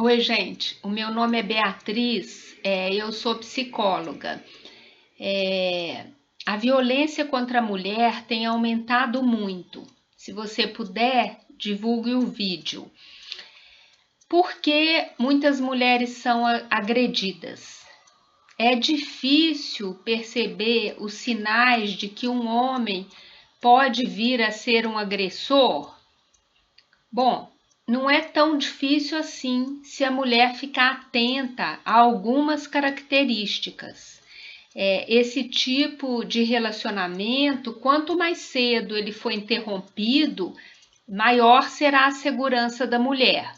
Oi, gente. O meu nome é Beatriz, eu sou psicóloga. É, a violência contra a mulher tem aumentado muito. Se você puder, divulgue o vídeo. Por que muitas mulheres são agredidas? É difícil perceber os sinais de que um homem pode vir a ser um agressor? Bom, não é tão difícil assim se a mulher ficar atenta a algumas características. Esse tipo de relacionamento, quanto mais cedo ele for interrompido, maior será a segurança da mulher.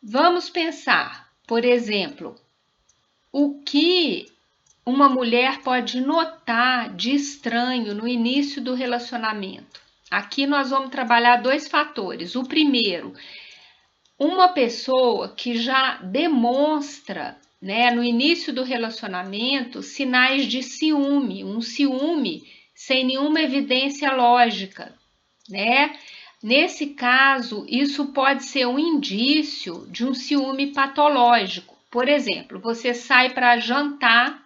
Vamos pensar, por exemplo, o que uma mulher pode notar de estranho no início do relacionamento. Aqui nós vamos trabalhar dois fatores. O primeiro, uma pessoa que já demonstra, né, no início do relacionamento, sinais de ciúme, um ciúme sem nenhuma evidência lógica, né? Nesse caso, isso pode ser um indício de um ciúme patológico. Por exemplo, você sai para jantar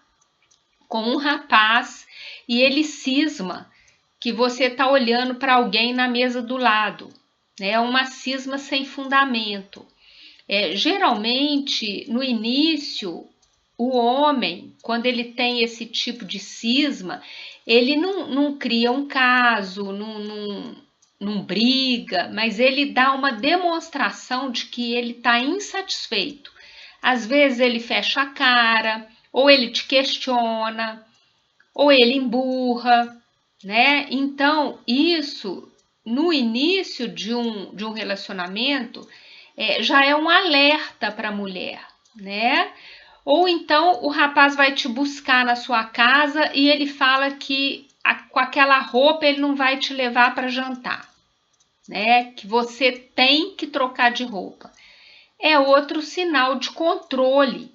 com um rapaz e ele cisma que você está olhando para alguém na mesa do lado, né? Uma cisma sem fundamento. Geralmente, no início, o homem, quando ele tem esse tipo de cisma, ele não cria um caso, não briga, mas ele dá uma demonstração de que ele está insatisfeito. Às vezes ele fecha a cara, ou ele te questiona, ou ele emburra, né? Então, isso no início de um relacionamento já é um alerta para a mulher, né? Ou então o rapaz vai te buscar na sua casa e ele fala que com aquela roupa ele não vai te levar para jantar, né? Que você tem que trocar de roupa. É outro sinal de controle,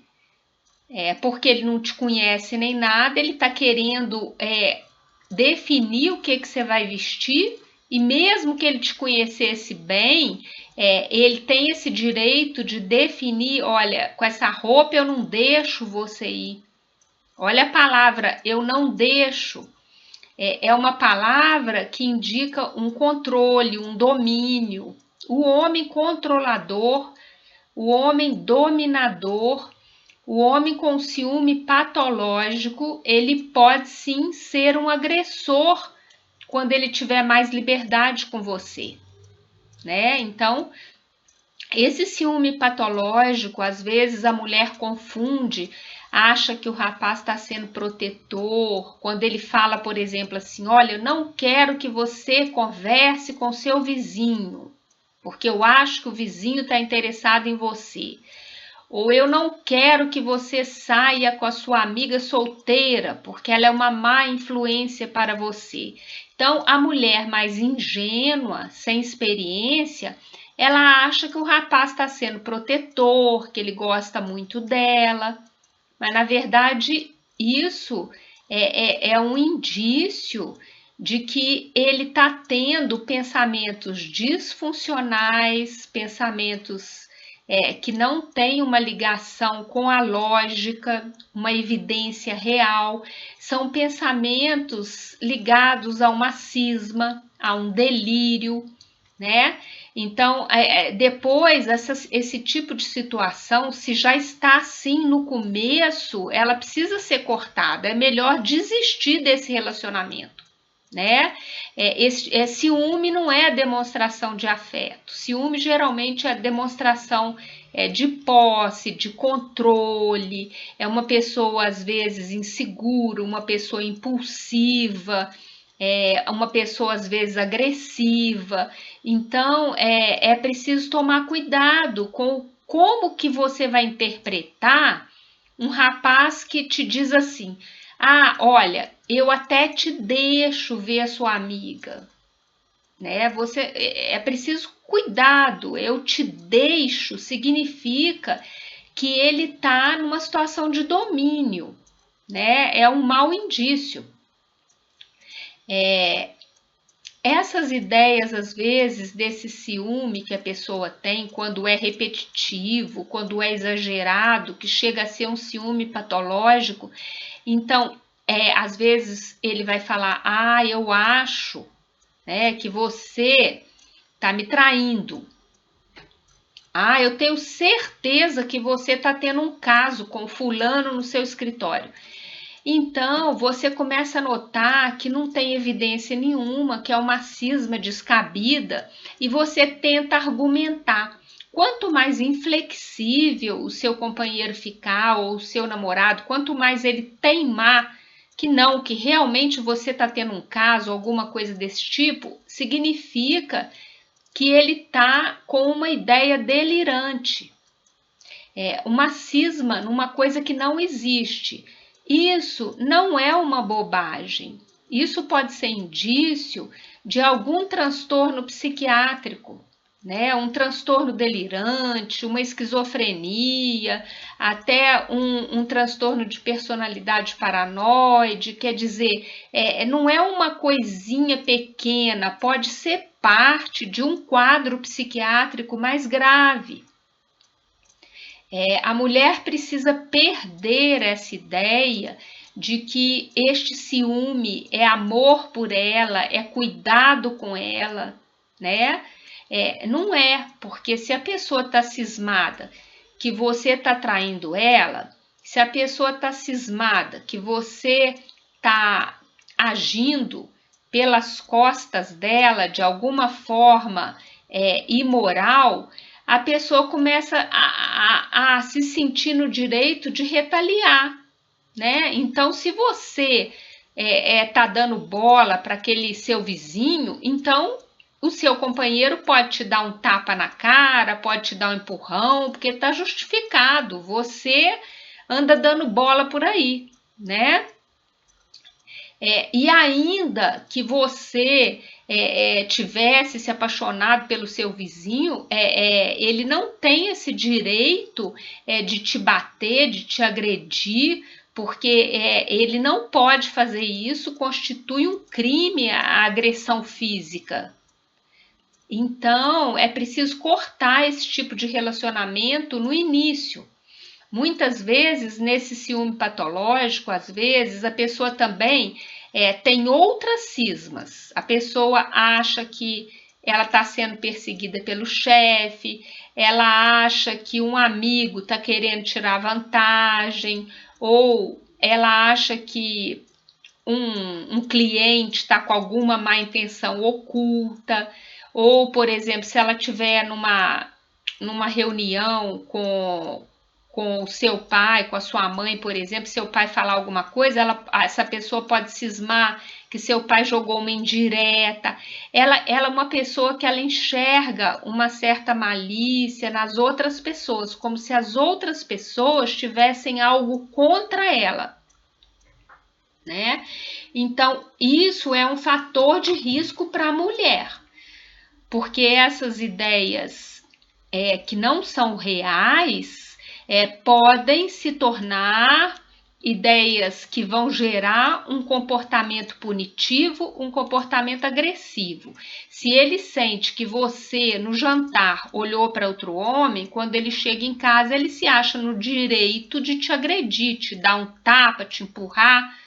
porque ele não te conhece nem nada, ele está querendo definir o que você vai vestir, e mesmo que ele te conhecesse bem, ele tem esse direito de definir, olha, com essa roupa eu não deixo você ir. Olha a palavra, eu não deixo. É uma palavra que indica um controle, um domínio. O homem controlador, o homem dominador, o homem com ciúme patológico, ele pode sim ser um agressor quando ele tiver mais liberdade com você, né? Então, esse ciúme patológico, às vezes a mulher confunde, acha que o rapaz está sendo protetor, quando ele fala, por exemplo, assim: olha, eu não quero que você converse com seu vizinho, porque eu acho que o vizinho está interessado em você. Ou eu não quero que você saia com a sua amiga solteira, porque ela é uma má influência para você. Então, a mulher mais ingênua, sem experiência, ela acha que o rapaz está sendo protetor, que ele gosta muito dela, mas na verdade isso é um indício de que ele está tendo pensamentos disfuncionais, pensamentos que não têm uma ligação com a lógica, uma evidência real, são pensamentos ligados a uma cisma, a um delírio, né? Então, depois, esse tipo de situação, se já está assim no começo, ela precisa ser cortada. É melhor desistir desse relacionamento, né? Ciúme não é demonstração de afeto. Ciúme geralmente é demonstração de posse, de controle. É uma pessoa, às vezes, insegura, uma pessoa impulsiva, uma pessoa às vezes agressiva. Então é preciso tomar cuidado com como que você vai interpretar um rapaz que te diz assim: ah, olha, eu até te deixo ver a sua amiga, né? É preciso cuidado. Eu te deixo significa que ele está numa situação de domínio, né? É um mau indício. essas ideias, às vezes, desse ciúme que a pessoa tem, quando é repetitivo, quando é exagerado, que chega a ser um ciúme patológico, então, às vezes ele vai falar: ah, eu acho, né, que você está me traindo. Ah, eu tenho certeza que você está tendo um caso com fulano no seu escritório. Então, você começa a notar que não tem evidência nenhuma, que é uma cisma descabida, e você tenta argumentar. Quanto mais inflexível o seu companheiro ficar, ou o seu namorado, quanto mais ele teimar que não, que realmente você está tendo um caso, alguma coisa desse tipo, significa que ele está com uma ideia delirante, uma cisma numa coisa que não existe. Isso não é uma bobagem. Isso pode ser indício de algum transtorno psiquiátrico, né? Um transtorno delirante, uma esquizofrenia, até um transtorno de personalidade paranoide. Quer dizer, não é uma coisinha pequena, pode ser parte de um quadro psiquiátrico mais grave. A mulher precisa perder essa ideia de que este ciúme é amor por ela, é cuidado com ela, né? Não é, porque se a pessoa está cismada que você está traindo ela, se a pessoa está cismada que você está agindo pelas costas dela de alguma forma imoral, a pessoa começa a se sentir no direito de retaliar, né? Então, se você tá dando bola para aquele seu vizinho, então o seu companheiro pode te dar um tapa na cara, pode te dar um empurrão, porque está justificado. Você anda dando bola por aí, né? E ainda que você tivesse se apaixonado pelo seu vizinho, ele não tem esse direito de te bater, de te agredir, porque ele não pode fazer isso, constitui um crime a agressão física. Então, é preciso cortar esse tipo de relacionamento no início. Muitas vezes, nesse ciúme patológico, às vezes, a pessoa também tem outras cismas. A pessoa acha que ela está sendo perseguida pelo chefe, ela acha que um amigo está querendo tirar vantagem, ou ela acha que um cliente está com alguma má intenção oculta, ou, por exemplo, se ela estiver numa reunião com o seu pai, com a sua mãe, por exemplo, seu pai falar alguma coisa, essa pessoa pode cismar que seu pai jogou uma indireta. Ela é uma pessoa que ela enxerga uma certa malícia nas outras pessoas, como se as outras pessoas tivessem algo contra ela, né? Então, isso é um fator de risco para a mulher, porque essas ideias que não são reais podem se tornar ideias que vão gerar um comportamento punitivo, um comportamento agressivo. Se ele sente que você, no jantar, olhou para outro homem, quando ele chega em casa, ele se acha no direito de te agredir, te dar um tapa, te empurrar.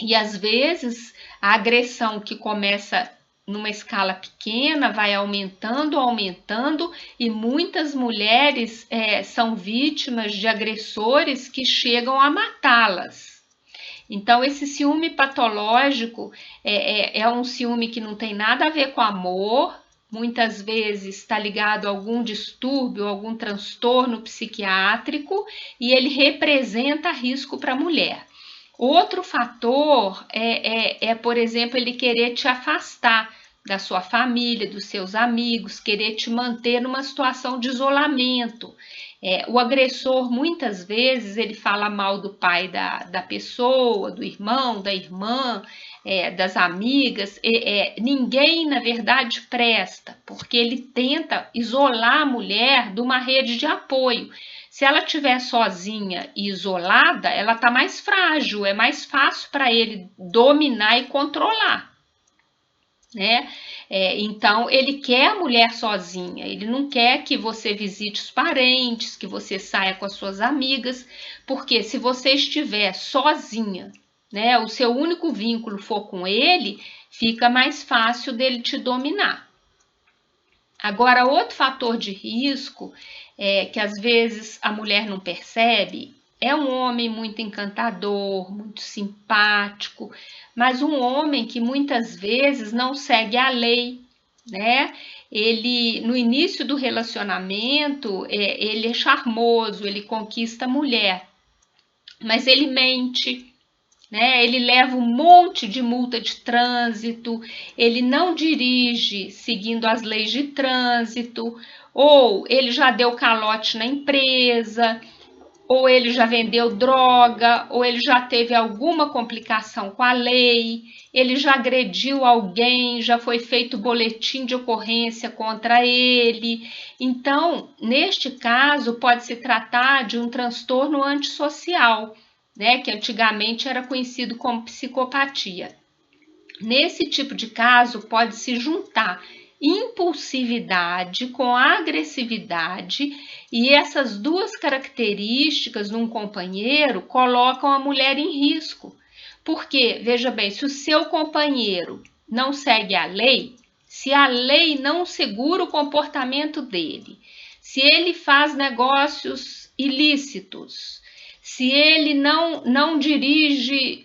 E às vezes a agressão que começa numa escala pequena vai aumentando, aumentando, e muitas mulheres são vítimas de agressores que chegam a matá-las. Então, esse ciúme patológico é um ciúme que não tem nada a ver com amor, muitas vezes está ligado a algum distúrbio, algum transtorno psiquiátrico, e ele representa risco para a mulher. Outro fator por exemplo, ele querer te afastar da sua família, dos seus amigos, querer te manter numa situação de isolamento. O agressor, muitas vezes, ele fala mal do pai da pessoa, do irmão, da irmã, das amigas. Ninguém, na verdade, presta, porque ele tenta isolar a mulher de uma rede de apoio. Se ela estiver sozinha e isolada, ela está mais frágil, é mais fácil para ele dominar e controlar. né? Então, ele quer a mulher sozinha, ele não quer que você visite os parentes, que você saia com as suas amigas, porque se você estiver sozinha, né, o seu único vínculo for com ele, fica mais fácil dele te dominar. Agora, outro fator de risco que às vezes a mulher não percebe é um homem muito encantador, muito simpático, mas um homem que muitas vezes não segue a lei, né? Ele, no início do relacionamento, ele é charmoso, ele conquista a mulher, mas ele mente, né? Ele leva um monte de multa de trânsito, ele não dirige seguindo as leis de trânsito, ou ele já deu calote na empresa, ou ele já vendeu droga, ou ele já teve alguma complicação com a lei, ele já agrediu alguém, já foi feito boletim de ocorrência contra ele. Então, neste caso, pode se tratar de um transtorno antissocial, né, que antigamente era conhecido como psicopatia. Nesse tipo de caso, pode se juntar impulsividade com agressividade, e essas duas características num companheiro colocam a mulher em risco. Porque, veja bem, se o seu companheiro não segue a lei, se a lei não segura o comportamento dele, se ele faz negócios ilícitos, se ele não dirige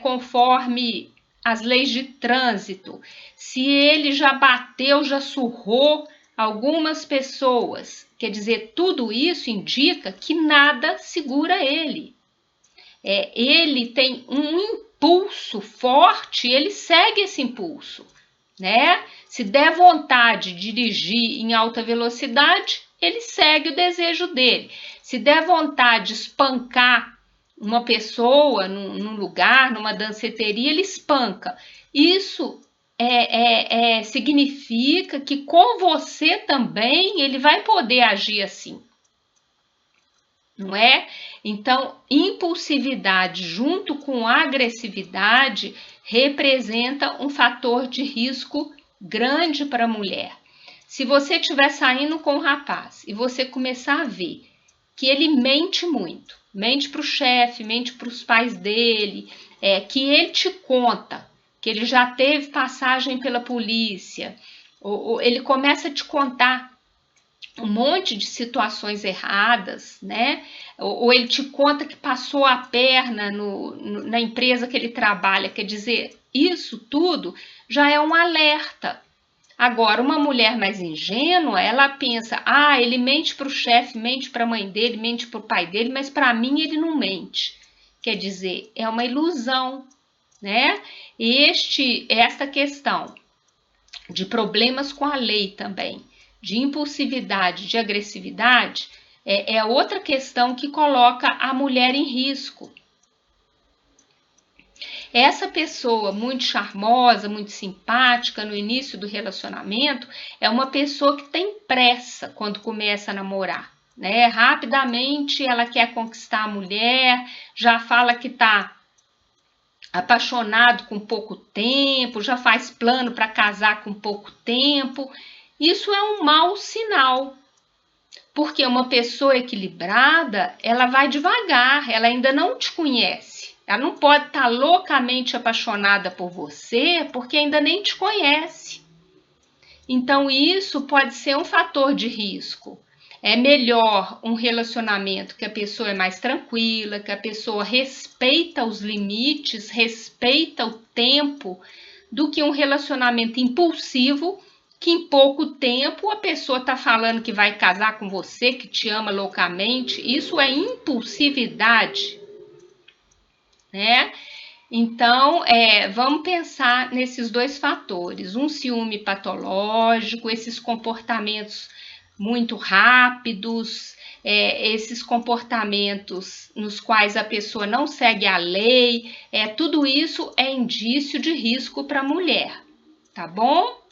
conforme as leis de trânsito, se ele já bateu, já surrou algumas pessoas, quer dizer, tudo isso indica que nada segura ele. Ele tem um impulso forte, ele segue esse impulso, né? Se der vontade de dirigir em alta velocidade, ele segue o desejo dele. Se der vontade de espancar uma pessoa num lugar, numa danceteria, ele espanca. Isso significa que com você também ele vai poder agir assim, não é? Então, impulsividade junto com agressividade representa um fator de risco grande para a mulher. Se você estiver saindo com um rapaz e você começar a ver que ele mente muito, mente para o chefe, mente para os pais dele, que ele te conta que ele já teve passagem pela polícia, ou ele começa a te contar um monte de situações erradas, né? Ou ele te conta que passou a perna na empresa que ele trabalha, quer dizer, isso tudo já é um alerta. Agora, uma mulher mais ingênua, ela pensa, ele mente para o chefe, mente para a mãe dele, mente para o pai dele, mas para mim ele não mente. Quer dizer, é uma ilusão, né? Esta questão de problemas com a lei também, de impulsividade, de agressividade, é outra questão que coloca a mulher em risco. Essa pessoa muito charmosa, muito simpática no início do relacionamento é uma pessoa que tem pressa quando começa a namorar, né? Rapidamente ela quer conquistar a mulher, já fala que está apaixonado com pouco tempo, já faz plano para casar com pouco tempo. Isso é um mau sinal, porque uma pessoa equilibrada, ela vai devagar, ela ainda não te conhece. Ela não pode estar loucamente apaixonada por você, porque ainda nem te conhece. Então, isso pode ser um fator de risco. É melhor um relacionamento que a pessoa é mais tranquila, que a pessoa respeita os limites, respeita o tempo, do que um relacionamento impulsivo, que em pouco tempo a pessoa está falando que vai casar com você, que te ama loucamente. Isso é impulsividade, né? Então, vamos pensar nesses dois fatores, um ciúme patológico, esses comportamentos muito rápidos, esses comportamentos nos quais a pessoa não segue a lei, tudo isso é indício de risco para a mulher, tá bom?